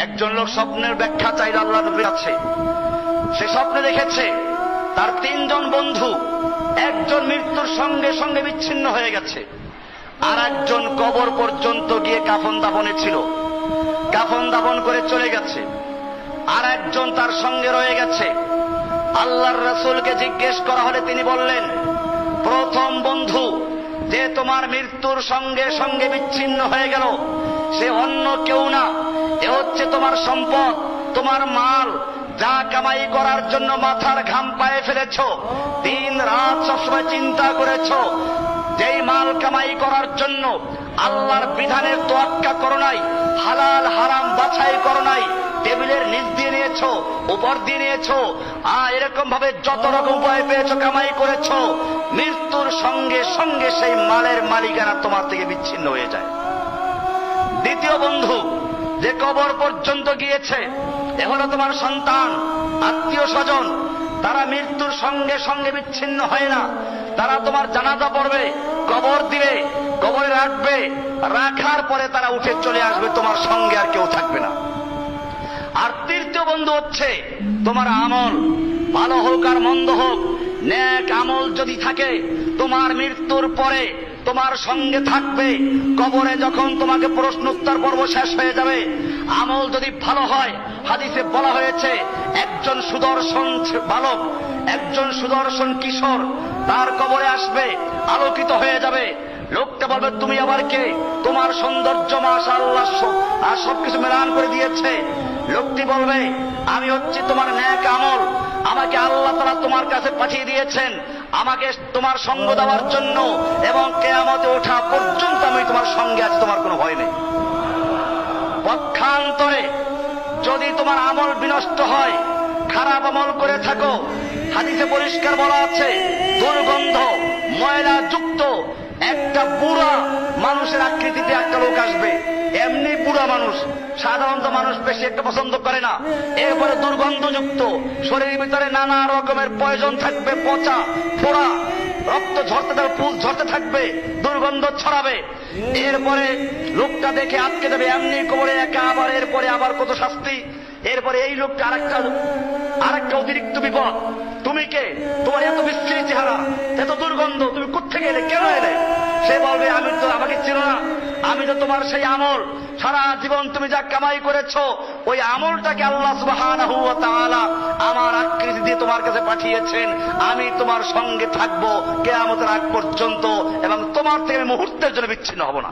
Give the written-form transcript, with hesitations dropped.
একজন লোক স্বপ্নের ব্যাখ্যা চাইল আল্লাহ নবীর কাছে। সে স্বপ্নে দেখেছে তার তিনজন বন্ধু, একজন মৃত্যুর সঙ্গে সঙ্গে বিচ্ছিন্ন হয়ে গেছে, আর একজন কবর পর্যন্ত গিয়ে কাফন দাফনে ছিল, কাফন দাফন করে চলে গেছে, আর একজন তার সঙ্গে রয়ে গেছে। আল্লাহর রাসূলকে জিজ্ঞেস করা হলে তিনি বললেন, প্রথম বন্ধু যে তোমার মৃত্যুর সঙ্গে সঙ্গে বিচ্ছিন্ন হয়ে গেল, সে অন্য কেউ না, এ হচ্ছে তোমার সম্পদ, তোমার মাল, যা কামাই করার জন্য মাথার ঘাম পায়ে ফেলেছ, দিন রাত সবসময় চিন্তা করেছ, যেই মাল কামাই করার জন্য আল্লাহর বিধানের তোয়াক্কা করো নাই, হালাল হারাম বাছাই করো নাই, টেবিলের নিচ দিয়ে নিয়েছো, উপর দিয়ে নিয়েছো, এরকম ভাবে যত রকম উপায় পেয়েছো, কামাই করেছো, মৃত্যুর সঙ্গে সঙ্গে সেই মালের মালিকানা তোমার থেকে বিচ্ছিন্ন হয়ে যায়। দ্বিতীয় বন্ধু যে কবর পর্যন্ত গিয়েছে, এ হলো তোমার সন্তান, আত্মীয় স্বজন, তারা মৃত্যুর সঙ্গে সঙ্গে বিচ্ছিন্ন হয় না, তারা তোমার জানাজা পড়বে, কবর দিবে, কবরে রাখবে, রাখার পরে তারা উঠে চলে আসবে, তোমার সঙ্গে আর কেউ থাকবে না। আর তৃতীয় বন্ধু হচ্ছে তোমার আমল, ভালো হোক আর মন্দ হোক, নেক আমল যদি থাকে তোমার মৃত্যুর পরে তোমার সঙ্গে থাকবে, কবরে যখন তোমাকে প্রশ্ন উত্তর পর্ব শেষ হয়ে যাবে, আমল যদি ভালো হয়, হাদিসে বলা হয়েছে একজন সুদর্শন বালক, একজন সুদর্শন কিশোর তার কবরে আসবে, আলোকিত হয়ে যাবে। লোকটা বলবে, তুমি আবার কে? তোমার সৌন্দর্য মাশাআল্লাহ আর সবকিছু মেলান করে দিয়েছে। লোকটি বলবে, আমি হচ্ছি তোমার নেক আমল, আমাকে আল্লাহ তাআলা তোমার কাছে পাঠিয়ে দিয়েছেন আমাকে তোমার সঙ্গ দেওয়ার জন্য, এবং কিয়ামতে ওঠা পর্যন্ত আমি তোমার সঙ্গে আছি, তোমার কোনো ভয় নেই। পক্ষান্তরে যদি তোমার আমল বিনষ্ট হয়, খারাপ আমল করে থাকো, হাদিসে পরিষ্কার বলা আছে, দুর্গন্ধ ময়লা যুক্ত একটা বুড়া মানুষের আকৃতিতে একটা লোক আসবে, এমনি বুড়া মানুষ, সাধারণত মানুষ বেশি একটা পছন্দ করে না, এরপরে দুর্গন্ধযুক্ত, শরীরের ভিতরে নানা রকমের পয়জন থাকবে, পচা পোড়া, রক্ত ঝরতে থাকবে, ফুল ঝরতে থাকবে, দুর্গন্ধ ছড়াবে। এরপরে লোকটা দেখে আটকে দেবে, এমনি কবরে একা, আবার এরপরে আবার কত শাস্তি। এরপরে এই লোকটা আরেকটা অতিরিক্ত বিপদ, তুমি কে? তোমার এত বিশ্রী চেহারা, এত দুর্গন্ধ, তুমি কোত্থেকে এলে, কেন এলে? সে বলবে, আমি তো, আমাকে চিনো না, আমি তো তোমার সেই আমল, সারা জীবন তুমি যা কামাই করেছো, ওই আমলটাকে আল্লাহ সুবহানাহু ওয়া তাআলা আমার আকৃতি দিয়ে তোমার কাছে পাঠিয়েছেন, আমি তোমার সঙ্গে থাকবো কিয়ামতের আগ পর্যন্ত, এবং তোমার থেকে মুহূর্তের জন্য বিচ্ছিন্ন হব না।